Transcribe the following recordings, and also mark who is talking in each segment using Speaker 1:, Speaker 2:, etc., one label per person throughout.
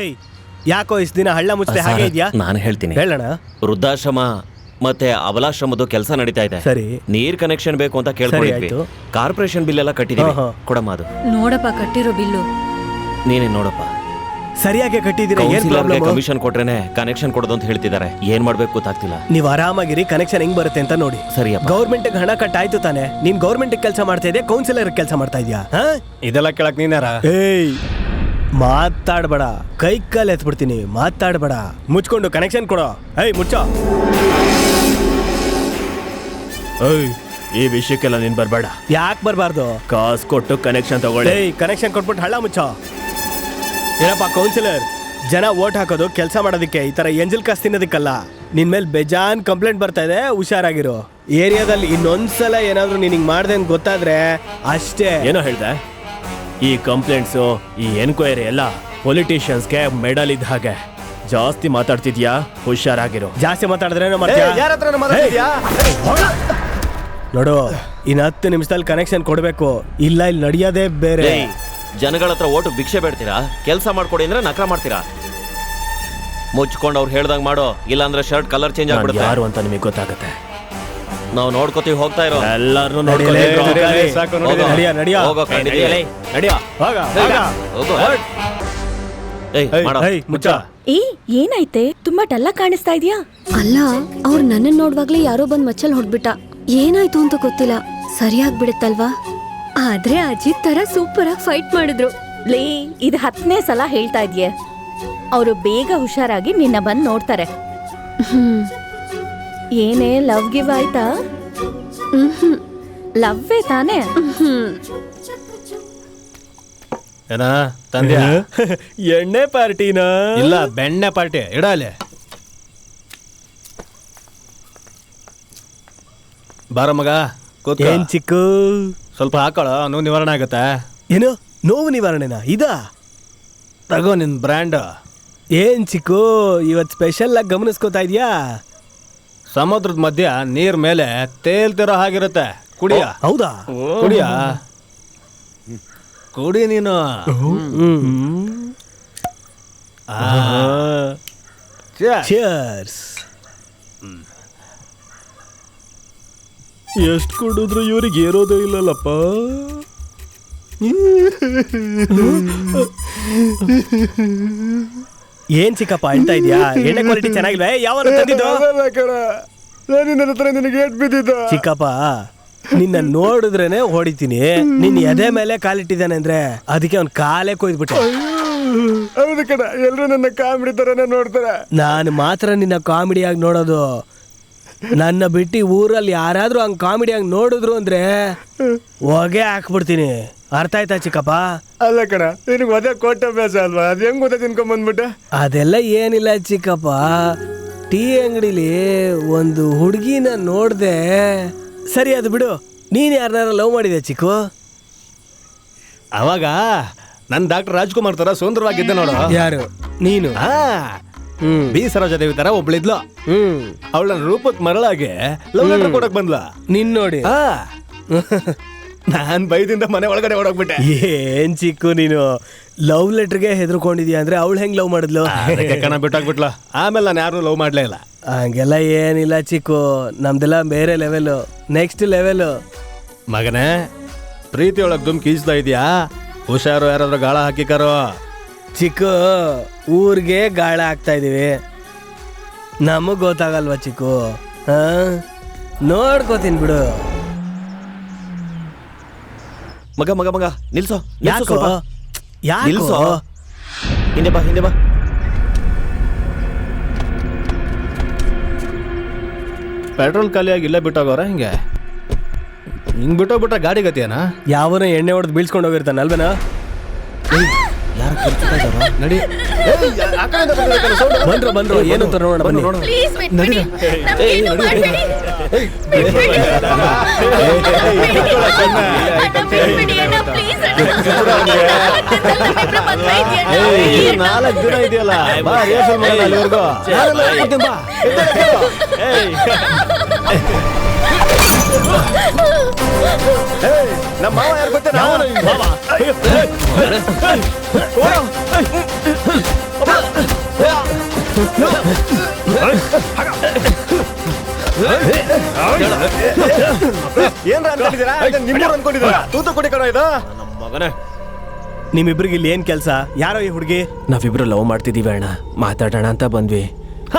Speaker 1: ಏಯ್ ಯಾಕೋ ಇಷ್ಟು ದಿನ ಹಳ್ಳ ಮುಚ್ಚದೆ ಹಾಗೆ ಇದೆಯಾ?
Speaker 2: ನಾನು ಹೇಳ್ತೀನಿ,
Speaker 1: ಹೇಳೋಣ.
Speaker 2: ವೃದ್ಧಾಶ್ರಮ ಮತ್ತೆ ಅಬಲಾಶ್ರಮದ ಕೆಲಸ ನಡೀತಾ ಇದೆ.
Speaker 1: ಸರಿ,
Speaker 2: ನೀರ್ ಕನೆಕ್ಷನ್ ಬೇಕು ಅಂತ ಕೇಳ್ಕೊಂಡಿದ್ವಿ. ಕಾರ್ಪೊರೇಷನ್ ಬಿಲ್ ಎಲ್ಲ ಕಟ್ಟಿದೀವಿ. ಕೊಡಮ್ಮ ಅದು.
Speaker 3: ನೋಡಪ್ಪ ಕಟ್ಟಿರೋ ಬಿಲ್ಲು.
Speaker 2: ನೀನೇ ನೋಡಪ್ಪ.
Speaker 1: ಸರಿಯಾಗಿ ಕಟ್ಟಿದ್ದೀರಾ. ಏನ್ ಪ್ರಾಬ್ಲಮ್?
Speaker 2: ಕಮಿಷನ್ ಕೊಟ್ರೇನೆ ಕನೆಕ್ಷನ್ ಕೊಡೋದು ಅಂತ ಹೇಳ್ತಿದ್ದಾರೆ. ಏನ್ ಮಾಡ್ಬೇಕು ಗೊತ್ತಾಗ್ತಿಲ್ಲ.
Speaker 1: ನೀವು ಆರಾಮಾಗಿರಿ, ಕನೆಕ್ಷನ್ ಹೆಂಗ್ ಬರುತ್ತೆ ಅಂತ ನೋಡಿ.
Speaker 2: ಸರಿ,
Speaker 1: ಗೌರ್ಮೆಂಟ್ ಹಣ ಕಟ್ಟಾಯ್ತು ತಾನೆ. ನೀನ್ ಗೌರ್ಮೆಂಟ್ ಕೆಲಸ ಮಾಡ್ತಾ ಇದೆಯಾ, ಕೌನ್ಸಿಲರ್ ಕೆಲಸ ಮಾಡ್ತಾ ಇದೆಯಾ?
Speaker 4: ಇದೆಲ್ಲ ಕೇಳಕ್ ನೀನಾರ?
Speaker 1: ಏಯ್ ಮಾತಾಡ್ಬೇಡ, ಕೈ ಕಾಲ್ ಎತ್ಬಿಡ್ತೀನಿ. ಮಾತಾಡ್ಬೇಡ, ಮುಚ್ಕೊಂಡು ಕನೆಕ್ಷನ್ ಕೊಡೋ. ಏಯ್ ಮುಚ್ಚೋ.
Speaker 4: ಏಯ್ ಈ ವಿಷಯಕ್ಕೆಲ್ಲ ನೀನ್ ಬರ್ಬೇಡ.
Speaker 1: ಯಾಕೆ ಬರಬಾರ್ದು?
Speaker 4: ಕಾಸು ಕೊಟ್ಟು ಕನೆಕ್ಷನ್ ತಗೊಳ್ಳಿ.
Speaker 1: ಏಯ್ ಕನೆಕ್ಷನ್ ಕೊಟ್ಬಿಟ್ಟು ಹಳ್ಳ ಮುಚ್ಚೋ. ಏನಪ್ಪ ಕೌನ್ಸಿಲರ್, ಜನ ವೋಟ್ ಹಾಕೋದು ಕೆಲಸ ಮಾಡೋದಕ್ಕೆ, ಈ ತರ ಎಂಜಲ್ ಕಾಸು ತಿನ್ನೋದಕ್ಕಲ್ಲ. ನಿನ್ ಮೇಲೆ ಬೇಜಾನ್ ಕಂಪ್ಲೇಂಟ್ ಬರ್ತಾ ಇದೆ, ಹುಷಾರಾಗಿರೋ. ಏರಿಯಾದಲ್ಲಿ ಇನ್ನೊಂದ್ಸಲ ಏನಾದ್ರು ನೀನ್ ಹಿಂಗ್ ಮಾಡ್ದೆ ಅಂತ ಗೊತ್ತಾದ್ರೆ ಅಷ್ಟೇ.
Speaker 4: ಏನೋ ಹೇಳ್ದೆ? ಈ ಕಂಪ್ಲೇಂಟ್ಸು, ಈ ಎನ್ಕ್ವೈರಿ ಎಲ್ಲ ಪೊಲಿಟಿಷಿಯನ್ಸ್ಗೆ ಮೆಡಲ್ ಇದ್ದ ಹಾಗೆ. ಜಾಸ್ತಿ ಮಾತಾಡ್ತಿದ್ಯಾ, ಹುಷಾರಾಗಿರೋ.
Speaker 1: ಜಾಸ್ತಿ ಮಾತಾಡಿದ್ರೆ ನೋಡು, ಇನ್ನು 10 ನಿಮಿಷದಲ್ಲಿ ಕನೆಕ್ಷನ್ ಕೊಡ್ಬೇಕು, ಇಲ್ಲ ಇಲ್ಲಿ ನಡೆಯೋದೇ ಬೇರೆ.
Speaker 2: ಜನಗಳ ಹತ್ರ ಓಟು ಭಿಕ್ಷೆ ಬೇಡ್ತೀರಾ? ಕೆಲಸ ಮಾಡ್ಕೊಡಿ ಅಂದ್ರೆ ನಕರ ಮಾಡ್ತೀರಾ? ಮುಚ್ಕೊಂಡು ಅವ್ರು ಹೇಳ್ದಂಗ್ ಮಾಡೋ, ಇಲ್ಲ ಶರ್ಟ್ ಕಲರ್ ಚೇಂಜ್ ಆಗ್ಬಿಡುತ್ತೆ.
Speaker 4: ಯಾರು ಅಂತ ನಿಮಗೆ ಗೊತ್ತಾಗುತ್ತೆ.
Speaker 2: ನಾವು ನೋಡ್ಕೋತೀವಿ, ಹೋಗ್ತಾ ಇರೋ
Speaker 4: ಎಲ್ಲರೂ
Speaker 3: ಏನಾಯ್ತೆ? ತುಂಬಾ ಡಲ್ಲ ಕಾಣಿಸ್ತಾ ಇದೆಯಾ?
Speaker 5: ಅಲ್ಲ, ಅವ್ರು ನನ್ನ ನೋಡುವಾಗ್ಲೇ ಯಾರೋ ಬಂದ್ ಮಚ್ಚಲ್ ಹೊಡ್ಬಿಟ್ಟ. ಏನಾಯ್ತು ಅಂತ ಗೊತ್ತಿಲ್ಲ. ಸರಿಯಾಗ್ಬಿಡುತ್ತಲ್ವಾ? ಆದ್ರೆ ಅಜಿತ್ ತರ ಸೂಪರ್ ಆಗಿ ಫೈಟ್ ಮಾಡಿದ್ರು.
Speaker 3: ಲೇ, ಇದು 10ನೇ ಸಲ ಹೇಳ್ತಾ ಇದೆಯೇ. ಅವರು ಬೇಗ ಹುಷಾರಾಗಿ ನಿನ್ನ ಬಂದ್ ನೋಡ್ತಾರೆ. ಏನೇ ಲವ್ ಗಿವ್ ಆಯ್ತಾ? ಲವ್ವೇ ತಾನೇ?
Speaker 4: ಏನ ತಂದ್ಯಾ?
Speaker 1: ಎಣ್ಣೆ ಪಾರ್ಟಿನಾ?
Speaker 4: ಇಲ್ಲ, ಬೆಣ್ಣೆ ಪಾರ್ಟಿ. ಇಡಲೆ ಬಾರ ಮಗ,
Speaker 1: ಏನ್ ಚಿಕ್ಕು,
Speaker 4: ಸ್ವಲ್ಪ ಹಾಕೊಳ್ಳ, ನೋವು ನಿವಾರಣೆ ಆಗತ್ತೆ.
Speaker 1: ಏನು ನೋವು ನಿವಾರಣೆನಾ? ಇದಾ
Speaker 4: ತಗೋ ನಿನ್ ಬ್ರ್ಯಾಂಡ್.
Speaker 1: ಏನ್ ಚಿಕ್ಕು, ಇವತ್ ಸ್ಪೆಷಲ್ ಆಗಿ ಗಮನಿಸ್ಕೋತಾ ಇದ್ಯಾ?
Speaker 4: ಸಮುದ್ರದ ಮಧ್ಯ ನೀರ್ ಮೇಲೆ ತೇಲ್ತಿರೋ ಹಾಗಿರುತ್ತೆ. ಕುಡಿಯ.
Speaker 1: ಹೌದಾ?
Speaker 4: ಕುಡಿಯ, ಕುಡಿ ನೀನು.
Speaker 1: ಚಿಯರ್ಸ್.
Speaker 4: ಎಷ್ಟು ಕುಡಿದ್ರು ಇವ್ರಿಗೆ ಏರೋದೇ ಇಲ್ಲಲ್ಲಪ್ಪ.
Speaker 1: ಏನ್ ಚಿಕ್ಕಪ್ಪ ಅಳ್ತಾ ಇದ್ಯಾ? ಎಣ್ಣೆ ಕ್ವಾಲಿಟಿ ಚೆನ್ನಾಗಿಲ್ವೇ? ಯಾವ ತಂದಿದ್ದು? ಚಿಕ್ಕಪ್ಪ, ನಿನ್ನ ನೋಡಿದ್ರೇನೆ ಹೊಡಿತೀನಿ. ನಿನ್ನ ಎದೆ ಮೇಲೆ ಕಾಲಿಟ್ಟಿದ್ದಾನೆ ಅಂದ್ರೆ ಅದಕ್ಕೆ ಅವ್ನ ಕಾಲೇ ಕೊಯ್ದ್ಬಿಟ್ಟೆ.
Speaker 4: ಹೌದು ಕಣ, ಎಲ್ರು ನನ್ನ ಕಾಮಿಡಿ ತರನೇ ನೋಡ್ತಾರೆ.
Speaker 1: ನಾನು ಮಾತ್ರ ನಿನ್ನ ಕಾಮಿಡಿಯಾಗಿ ನೋಡೋದು. ನನ್ನ ಬಿಟ್ಟು ಊರಲ್ಲಿ ಯಾರಾದ್ರೂ ಹಂಗ್ ಕಾಮಿಡಿಯಾಗಿ ನೋಡಿದ್ರು ಅಂದ್ರೆ ಹೊಗೆ ಹಾಕ್ಬಿಡ್ತೀನಿ. ಅರ್ಥ ಆಯ್ತಾ ಚಿಕ್ಕಪ್ಪ?
Speaker 4: ಅಲ್ಲ ಕಣ, ನಿನಗೆ ಅದೇ ಕೋಟೆ ಅಭ್ಯಾಸ ಅಲ್ವಾ? ಅದ್ ಹೆಂಗ್ ಗೊತ್ತಾ ತಿನ್ಕೊಂಡ್ಬಂದ್ಬಿಟ್ಟೆ?
Speaker 1: ಅದೆಲ್ಲ ಏನಿಲ್ಲ ಚಿಕ್ಕಪ್ಪ. ಟೀ ಅಂಗಡಿಲಿ ಒಂದು ಹುಡುಗಿನ ನೋಡ್ದೆ. ಸರಿ, ಅದು ಬಿಡು. ನೀನ್ ಯಾರನ್ನಾರ ಲವ್ ಮಾಡಿದೆ ಚಿಕ್ಕು?
Speaker 4: ಅವಾಗ ನನ್ ಡಾಕ್ಟರ್ ರಾಜ್ಕುಮಾರ್ ತರ ಸುಂದರವಾಗಿದ್ದೆ ನೋಡು.
Speaker 1: ಯಾರು? ನೀನು?
Speaker 4: ಬಿ ಸರೋಜಾದೇವಿ ತರ ಒಬ್ಳಿದ್ಲು. ಅವಳ ರೂಪಕ್ ಮರಳಾಗೆ ಲವ್ ಲೆಟರ್ ಕೊಡಕ್ ಬಂದ್ಲ.
Speaker 1: ನಿನ್ ನೋಡಿ
Speaker 4: ನಾನ್ ಬೈದಿಂದ ಮನೆ ಒಳಗಡೆ ಹೊಡೋಗ್ಬಿಟ್ಟೆ.
Speaker 1: ಏನ್ ಚಿಕ್ಕು ನೀನು, ಲವ್ ಲೆಟರ್ಗೆ ಹೆದರ್ಕೊಂಡಿದ್ಯಾ ಅಂದ್ರೆ ಅವಳು ಹೆಂಗ್ ಲವ್ ಮಾಡಿದ್ಲು?
Speaker 4: ಕಣ ಬಿಟ್ಟಾಗ್ಬಿಟ್ಲ. ಆಮೇಲೆ ನಾನು ಯಾರು ಲವ್ ಮಾಡ್ಲೇ ಇಲ್ಲ.
Speaker 1: ಹಂಗೆಲ್ಲ ಏನಿಲ್ಲ ಚಿಕ್ಕು, ನಮ್ದೆಲ್ಲ ಬೇರೆ ಲೆವೆಲ್, ನೆಕ್ಸ್ಟ್ ಲೆವೆಲ್.
Speaker 4: ಮಗನೇ, ಪ್ರೀತಿ ಒಳಗ್ ದುಮ್ ಕೀಚ್ತಾ ಇದೀಯಾ? ಹುಷಾರು, ಯಾರಾದ್ರೂ ಗಾಳ ಹಾಕಿಕಾರೋ.
Speaker 1: ಚಿಕ್ಕು, ಊರ್ಗೆ ಗಾಳ ಹಾಕ್ತಾ ಇದೀವಿ, ನಮಗ್ ಗೊತ್ತಾಗಲ್ವಾ ಚಿಕ್ಕು? ನೋಡ್ಕೋತೀನಿ ಬಿಡು.
Speaker 2: ಮಗ ಮಗ ಮಗ ನಿಲ್ಸೋ.
Speaker 1: ಯಾಕೋ?
Speaker 2: ನಿಲ್ಸೋ, ಹಿಂದೆ ಬಾ, ಹಿಂದೆ ಬಾ.
Speaker 4: ಪೆಟ್ರೋಲ್ ಖಾಲಿಯಾಗಿ ಇಲ್ಲೇ ಬಿಟ್ಟೋಗವ್ರ ಹಿಂಗೆ? ಹಿಂಗ್ ಬಿಟ್ಟೋಗ್ಬಿಟ್ಟ ಗಾಡಿ ಗತಿಯನ?
Speaker 1: ಯಾವನ ಎಣ್ಣೆ ಹೊಡೆದು ಬೀಳ್ಸ್ಕೊಂಡು ಹೋಗಿರ್ತಾನ ಅಲ್ವೇನಾ?
Speaker 4: ನಡಿ.
Speaker 1: ಬಂದ್ರು ಏನು ಅಂತ ನೋಡೋಣ. ಬನ್ನಿ.
Speaker 4: ನಾಲ್ಕು ದಿನ ಇದೆಯಲ್ಲ, ಅಲ್ಲಿವರೆಗೂ ನಮ್ಮ ಮಾವ ಯಾರು ಗೊತ್ತೇನಾ?
Speaker 1: ಏನ್ರ ಅನ್ಕೊಂಡಿದ್ದೀರಾ ನಿಮ್ಮೂರು ಅನ್ಕೊಂಡಿದ್ದೀರಾ ತೂತುಕುಡಿ ಕಣೋ ಇದು
Speaker 2: ನಮ್ಮ ಮಗನೇ.
Speaker 1: ನಿಮ್ಮಿಬ್ರಿಗೆ ಇಲ್ಲಿ ಏನ್ ಕೆಲ್ಸ? ಯಾರೋ ಈ ಹುಡುಗಿ?
Speaker 4: ನಾವಿಬ್ರು ಲವ್ ಮಾಡ್ತಿದೀವಿ ಅಣ್ಣ, ಮಾತಾಡೋಣ ಅಂತ ಬಂದ್ವಿ.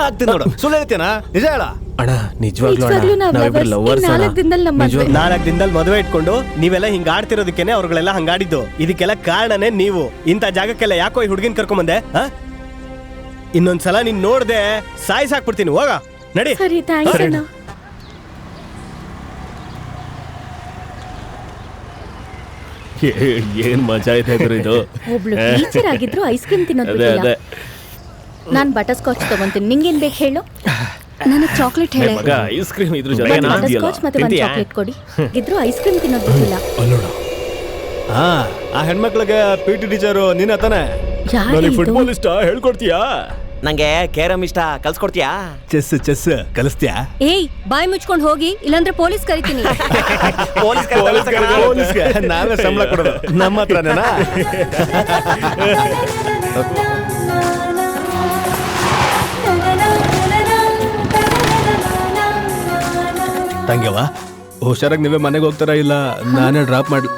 Speaker 1: ಆಗ್ತೀನಿ ನೋಡು. ಸುಳ್ಳು ಹೇಳ್ತೀನಾ? ನಿಜ ಹೇಳ.
Speaker 4: ಅಣ್ಣ ನಿಜವಾಗ್ಲೂ
Speaker 3: ನಿಜವಾಗ್ಲೂ
Speaker 4: ಅಣ್ಣ,
Speaker 3: ನಾವ್
Speaker 4: ನಾವಿಬ್ರು
Speaker 3: lovers.
Speaker 4: ಲವರ್ಸ್
Speaker 3: ಇನ್ 4 ದಿನದಲ್ಲಿ ನಮ್ಮ ಮದ್ವೆ.
Speaker 1: 4 ದಿನದಲ್ಲಿ ಮದುವೆ ಇಟ್ಕೊಂಡು ನೀವೆಲ್ಲ ಹಿಂಗ ಆಡ್ತಿರೋದಕ್ಕೇನೆ ಅವ್ರುಗಳೆಲ್ಲ ಹಂಗಾಡಿದ್ದು. ಇದಕ್ಕೆಲ್ಲ ಕಾರಣನೇ ನೀವು. ಇಂಥ ಜಾಗಕ್ಕೆಲ್ಲ ಯಾಕೋ ಈ ಹುಡುಗಿನ ಕರ್ಕೊಂಬಂದೆ? ಇನ್ನೊಂದ್ಸಲ ನೀನ್ ನೋಡ್ದೆ ಸಾಯಿಸಾಕ್ಬಿಡ್ತೀನಿ. ಹೋಗ ನಡಿ.
Speaker 3: ಸರಿ ಥ್ಯಾಂಕ್ಸ್ ಅಣ್ಣ.
Speaker 4: ಏನ್ ಮಜಾ ಇದೆ ಗುರು ಇದು.
Speaker 3: ಒಬ್ಳು ಟೀಚರ್ ಆಗಿದ್ರು ಐಸ್ ಕ್ರೀಮ್ ತಿನ್ನೋದು
Speaker 4: ಅದೇ
Speaker 3: ಬಿಟ್ಟಿಲ್ಲ.
Speaker 4: ಅದೇ
Speaker 3: ನಾನ್ ಬಟರ್ ಸ್ಕಾಚ್ ತಗೊಂತೀನಿ. ನಿಂಗೇನ್ ಬೇಕು ಹೇಳು?
Speaker 5: ನನಗೆ ಚಾಕ್ಲೇಟ್ ಹೇಳೆ.
Speaker 4: ಮಗ ಐಸ್ ಕ್ರೀಮ್ ಇದ್ರ ಜೊತೆ
Speaker 3: ಒಂದ್ ಬಟರ್ ಸ್ಕಾಚ್ ಮತ್ತೆ ಒಂದ್ ಚಾಕ್ಲೇಟ್ ಕೊಡಿ. ಇದ್ರು ಐಸ್ ಕ್ರೀಮ್ ತಿನ್ನೋದು ಬಿಟ್ಟಿಲ್ಲ.
Speaker 1: ಆ ಹೆಣ್ಮಕ್ಳಿಗೆ PT ಟೀಚರು ನೀನ ತಾನೆ?
Speaker 3: ಯಾರು ಇದು?
Speaker 4: ಫುಟ್ಬಾಲ್ ಇಷ್ಟ ಹೇಳ್ಕೊಡ್ತೀಯಾ?
Speaker 2: ನಂಗೆ ಕೇರಂ ಇಷ್ಟ, ಕಲ್ಸ್ಕೊಡ್ತೀಯಾ?
Speaker 1: ಚೆಸ್ ಕಲಿಸ್ತೀಯಾ?
Speaker 5: ಏಯ್ ಬಾಯ್ ಮುಚ್ಕೊಂಡು ಹೋಗಿ, ಇಲ್ಲಾಂದ್ರೆ ಪೊಲೀಸ್ ಕರಿತೀನಿ.
Speaker 1: ಪೊಲೀಸ್ಗೆ ನಾವೇ ಸಂಬಳ ಕೊಡೋದು ನಮ್ಮ ಹತ್ರನೇನಾ? ತಂಗ್ಯವ ಹುಷಾರಾಗಿ ನೀವೇ ಮನೆಗೆ ಹೋಗ್ತಾರಾ ಇಲ್ಲ ನಾನೇ ಡ್ರಾಪ್ ಮಾಡಿ?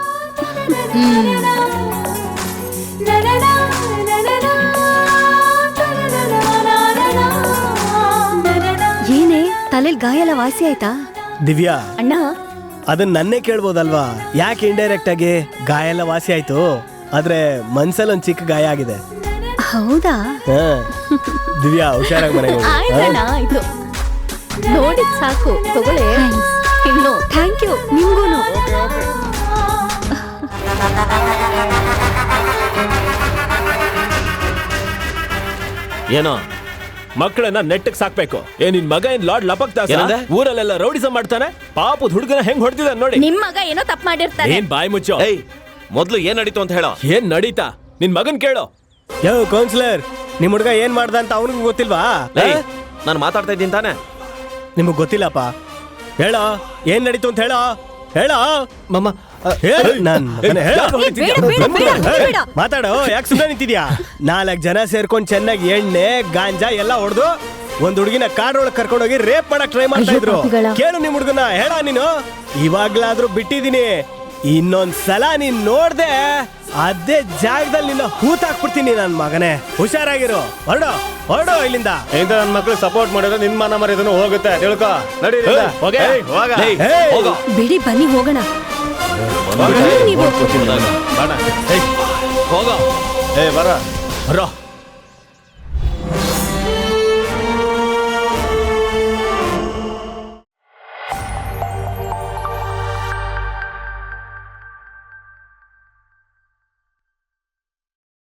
Speaker 5: ಏನೇ ತಲೆಲ್ ಗಾಯ ಎಲ್ಲ ವಾಸಿ ಆಯ್ತಾ?
Speaker 1: ದಿವ್ಯಾ,
Speaker 3: ಅಣ್ಣ
Speaker 1: ಅದನ್ನ ನನ್ನೇ ಕೇಳ್ಬೋದಲ್ವಾ? ಯಾಕೆ ಇಂಡೈರೆಕ್ಟ್ ಆಗಿ ಗಾಯ ಎಲ್ಲ ವಾಸಿ ಆಯ್ತು, ಆದ್ರೆ ಮನ್ಸಲ್ಲಿ ಒಂದ್ ಚಿಕ್ಕ ಗಾಯ ಆಗಿದೆ.
Speaker 5: ಹೌದಾ?
Speaker 1: ಹಾ. ದಿವ್ಯಾ ಹುಷಾರಾಗಿ ಮನೆಗೆ ಹೋಗು.
Speaker 3: ಆಯ್ತಣ್ಣ ಆಯ್ತು. ನೋಡಿದ್ ಸಾಕು, ತಗೊಳ್ಳಿ. ಇನ್ನು
Speaker 5: ಥ್ಯಾಂಕ್ ಯು. ನಿಮ್ಗೂನು.
Speaker 2: ಏನೋ
Speaker 4: ಮಕ್ಕಳನ್ನ ನೆಟ್ಟಗ್ ಸಾಕ್ಬೇಕು. ನಿನ್ ಮಗ ಏನ್ ಲಾರ್ಡ್ ಲಪಕ್ದಾಸ
Speaker 2: ಏನಂದೆ?
Speaker 4: ಊರಲ್ಲೆಲ್ಲ ರೌಡಿಸಂ ಮಾಡ್ತಾನೆ. ಪಾಪದ ಹುಡುಗನ ಹೆಂಗ್ ಹೊಡೆದಿದ ನೋಡಿ.
Speaker 3: ನಿಮ್ ಮಗ ಏನೋ ತಪ್ಪು ಮಾಡಿರ್ತಾನೆ.
Speaker 4: ಏನ್ ಬಾಯ್ ಮುಚ್ಚೋ.
Speaker 2: ಏಯ್, ಮೊದ್ಲು ಏನ್ ನಡೀತು ಅಂತ ಹೇಳೋ.
Speaker 4: ಏನ್ ನಡೀತಾ? ನಿನ್ ಮಗನ್ ಕೇಳೋ.
Speaker 1: ಯೋ ಕೌನ್ಸಿಲರ್, ನಿಮ್ ಹುಡುಗ ಏನ್ ಮಾಡ್ದ ಅಂತ ಅವನಿಗೂ ಗೊತ್ತಿಲ್ವಾ?
Speaker 2: ನಾನು ಮಾತಾಡ್ತಾ ಇದ್ದೀನಿ ತಾನೆ.
Speaker 1: ನಿಮಗ್ ಗೊತ್ತಿಲ್ಲಪ್ಪ? ಹೇಳೋ, ಏನ್ ನಡೀತು ಅಂತ ಹೇಳೋ. ಹೇಳೋ
Speaker 6: ಮಮ್ಮ
Speaker 1: ಮಾತಾಡೋ. ಯಾಕೆ ಸುಮ್ಮನೆ ನಿಂತಿದ್ಯಾ? 4 ಜನ ಸೇರ್ಕೊಂಡ್ ಚೆನ್ನಾಗಿ ಎಣ್ಣೆ ಗಾಂಜಾ ಎಲ್ಲ ಹೊಡೆದು ಒಂದ್ ಹುಡುಗಿನ ಕಾರ್ ಒಳಗ್ ಕರ್ಕೊಂಡೋಗಿ ರೇಪ್ ಮಾಡಕ್ ಟ್ರೈ ಮಾಡ್ತಾ
Speaker 3: ಅಯ್ಯೋ
Speaker 1: ಇದ್ರು.
Speaker 3: ಪಾಪಿಗಳ.
Speaker 1: ಕೇಳು ನಿಮ್ ಹುಡುಗನ. ಹೇಳ ನೀನು. ಇವಾಗ್ಲಾದ್ರೂ ಬಿಟ್ಟಿದೀನಿ. ಇನ್ನೊಂದ್ಸಲ ನೀನ್ ನೋಡ್ದೆ ಅದೇ ಜಾಗದಲ್ಲಿ ನಿನ್ನ ಹೂತಾಕ್ಬಿಡ್ತೀನಿ ನನ್ ಮಗನೇ. ಹುಷಾರಾಗಿರು. ಹೊರಡೋ ಹೊರಡೋ ಇಲ್ಲಿಂದ.
Speaker 6: ಇಂತ ನನ್ ಮಕ್ಳು ಸಪೋರ್ಟ್ ಮಾಡಿದ್ರೆ ನಿನ್ ಮಾನ ಮರ್ಯಾದೆನೂ ಹೋಗುತ್ತೆ. ತಿಳ್ಕೊ. ನಡಿ
Speaker 5: ಬಿಡಿ ಬನ್ನಿ ಹೋಗೋಣ. ನೀವು
Speaker 2: ಹೋಗ.
Speaker 6: ಏ ಬರ
Speaker 4: ಬರೋ